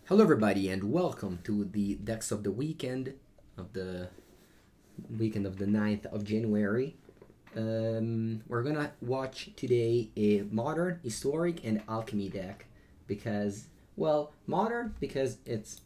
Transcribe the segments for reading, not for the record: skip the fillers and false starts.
Hello, everybody, and welcome to the decks of the weekend of the 9th of January. We're gonna watch today a modern, historic, and alchemy deck because, modern because it's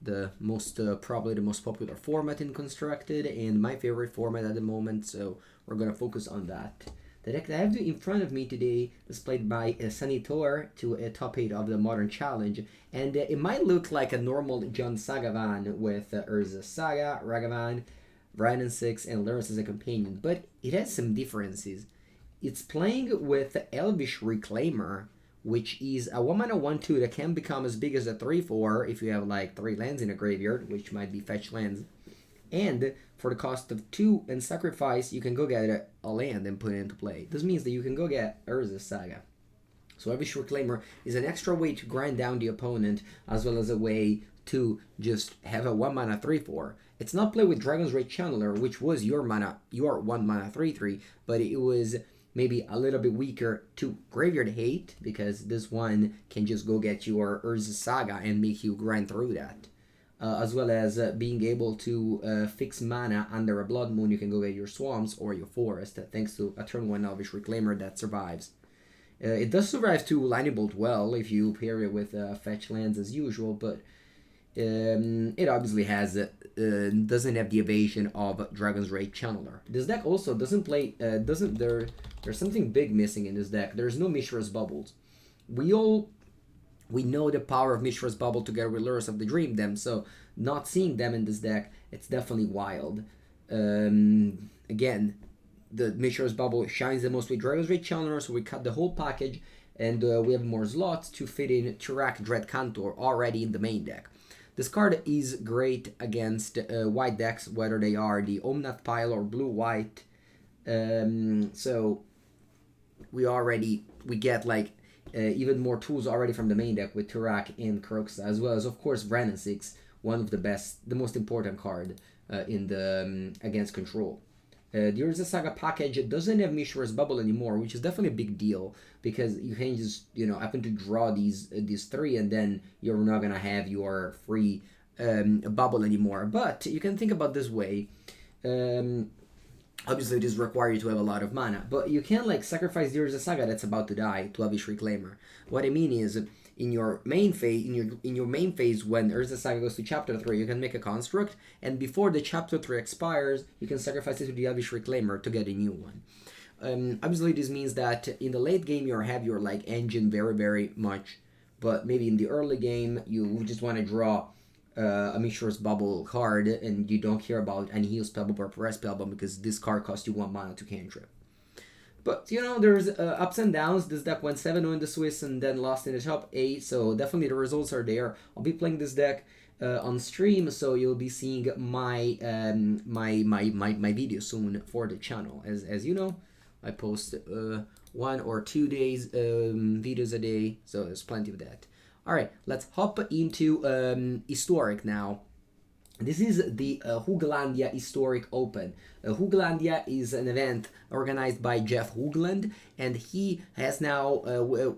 the most probably the most popular format in constructed and my favorite format at the moment. So we're gonna focus on that. The deck that I have in front of me today is played by Sunny Tor to a top 8 of the Modern Challenge, and it might look like a normal John Sagavan with Urza Saga, Ragavan, Brandon 6, and Lawrence as a companion, but it has some differences. It's playing with Elvish Reclaimer, which is a 1 mana 1/2 that can become as big as a 3/4 if you have like 3 lands in a graveyard, which might be fetch lands. And for the cost of 2 and sacrifice, you can go get a land and put it into play. This means that you can go get Urza Saga. So Elvish Reclaimer is an extra way to grind down the opponent, as well as a way to just have a 1 mana 3/4. It's not played with Dragon's Rage Channeler, which was your 1 mana 3/3, but it was maybe a little bit weaker to Graveyard Hate, because this one can just go get your Urza Saga and make you grind through that. As well as being able to fix mana under a Blood Moon. You can go get your Swamps or your Forest, thanks to a turn 1 Elvish Reclaimer that survives. It does survive to Lightning Bolt well if you pair it with fetch lands as usual, but it obviously has doesn't have the evasion of Dragon's Rage Channeler. This deck also doesn't play there's something big missing in this deck. There's no Mishra's Bubbles. We know the power of Mishra's Bubble together with Lures of the Dream, so not seeing them in this deck, it's definitely wild. Again, the Mishra's Bubble shines the most with Dragon's Rage Channeler, so we cut the whole package, and we have more slots to fit in Turak Dread Cantor already in the main deck. This card is great against white decks, whether they are the Omnath pile or blue-white. So we get like even more tools already from the main deck with Turak and Crux, as well as, of course, Brandon 6, one of the most important card in the against control. The Urza Saga package doesn't have Mishra's Bubble anymore, which is definitely a big deal, because you can just, happen to draw these 3, and then you're not going to have your free bubble anymore. But you can think about this way. Obviously, this requires you to have a lot of mana, but you can sacrifice the Urza Saga that's about to die to Elvish Reclaimer. What I mean is, in your main phase, when Urza Saga goes to Chapter 3, you can make a construct, and before the Chapter 3 expires, you can sacrifice it to the Elvish Reclaimer to get a new one. Obviously, this means that in the late game you have your engine very, very much, but maybe in the early game you just want to draw a Mishra's Bubble card, and you don't care about any Heal Spellbound or Press Spellbound because this card costs you 1 mana to cantrip. But, there's ups and downs. This deck went 7-0 in the Swiss and then lost in the top 8, so definitely the results are there. I'll be playing this deck on stream, so you'll be seeing my my video soon for the channel. As you know, I post 1 or 2 days videos a day, so there's plenty of that. Alright, let's hop into Historic now. This is the Hooglandia Historic Open. Hooglandia is an event organized by Jeff Hoogland, and he has now,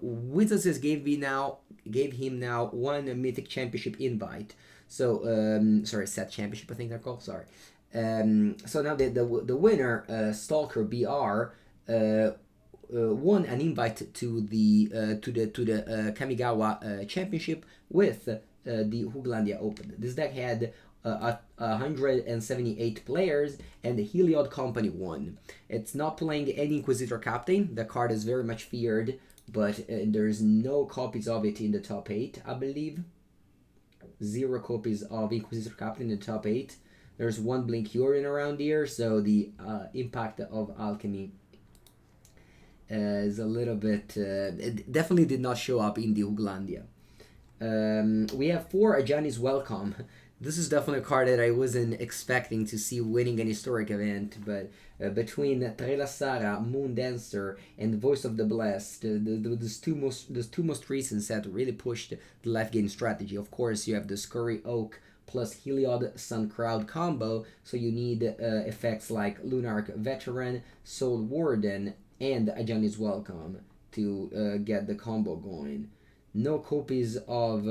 Wizards gave him now 1 Mythic Championship invite. So, set championship, I think they're called, sorry. So now the winner, Stalker BR, won an invite to the Kamigawa Championship with the Hooglandia Open. This deck had 178 players, and the Heliod Company won. It's not playing any Inquisitor Captain. The card is very much feared, but there's no copies of it in the top 8, I believe. 0 copies of Inquisitor Captain in the top 8. There's 1 Blink Urine around here, so the impact of Alchemy is a little bit... it definitely did not show up in the Hooglandia. We have 4 Ajani's Welcome. This is definitely a card that I wasn't expecting to see winning an historic event, but between Trelasara, Moon Dancer, and Voice of the Blessed, those two most recent set really pushed the left game strategy. Of course, you have the Scurry Oak plus Heliod Sun Crowd combo, so you need effects like Lunarch Veteran, Soul Warden, and Ajani's Welcome to get the combo going. no copies of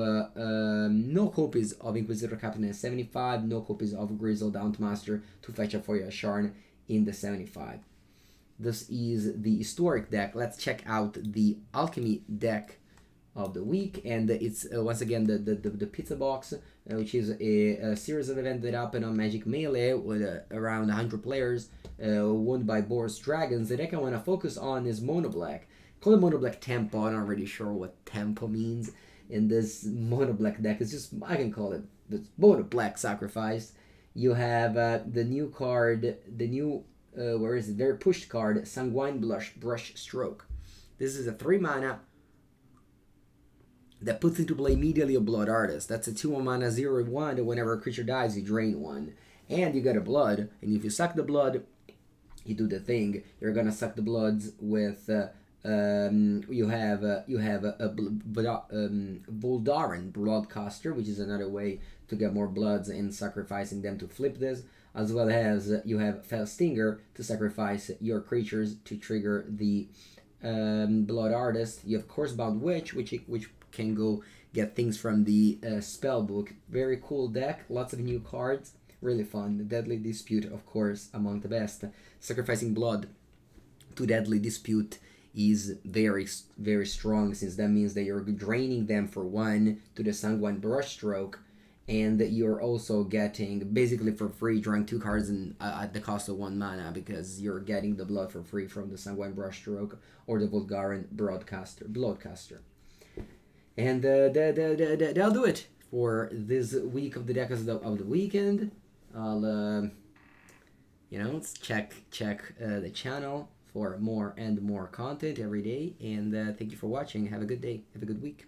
Inquisitor Captain in 75, no copies of Grizzle Master to fetch up for you a Sharn in the 75. This is the historic deck. Let's check out the alchemy deck of the week, and it's once again the pizza box, which is a series of events that happen on Magic Melee with around 100 players, won by Boris Dragons. The deck I want to focus on is Mono Black. Call it Mono Black Tempo. I'm not really sure what Tempo means in this Mono Black deck. It's just, I can call it the Mono Black Sacrifice. You have the new card, the new where is it? Very pushed card, Sanguine Brush Stroke. This is a 3 mana that puts into play immediately a Blood Artist. That's a 2 mana 0/1 that whenever a creature dies, you drain 1. And you get a blood, and if you suck the blood, you do the thing. You're gonna suck the bloods with you have a Voldaren Bloodcaster, which is another way to get more bloods and sacrificing them to flip this, as well as you have Fell Stinger to sacrifice your creatures to trigger the Blood Artist. You have Corsebound Witch, which can go get things from the spell book. Very cool deck, lots of new cards, really fun. The Deadly Dispute, of course, among the best. Sacrificing blood to Deadly Dispute is very, very strong, since that means that you're draining them for 1 to the Sanguine Brushstroke, and you're also getting, basically for free, drawing 2 cards at the cost of 1 mana, because you're getting the blood for free from the Sanguine Brushstroke or the Voldaren Bloodcaster. And that'll do it for this week of the deck of the weekend. I'll check the channel for more and more content every day. And thank you for watching. Have a good day. Have a good week.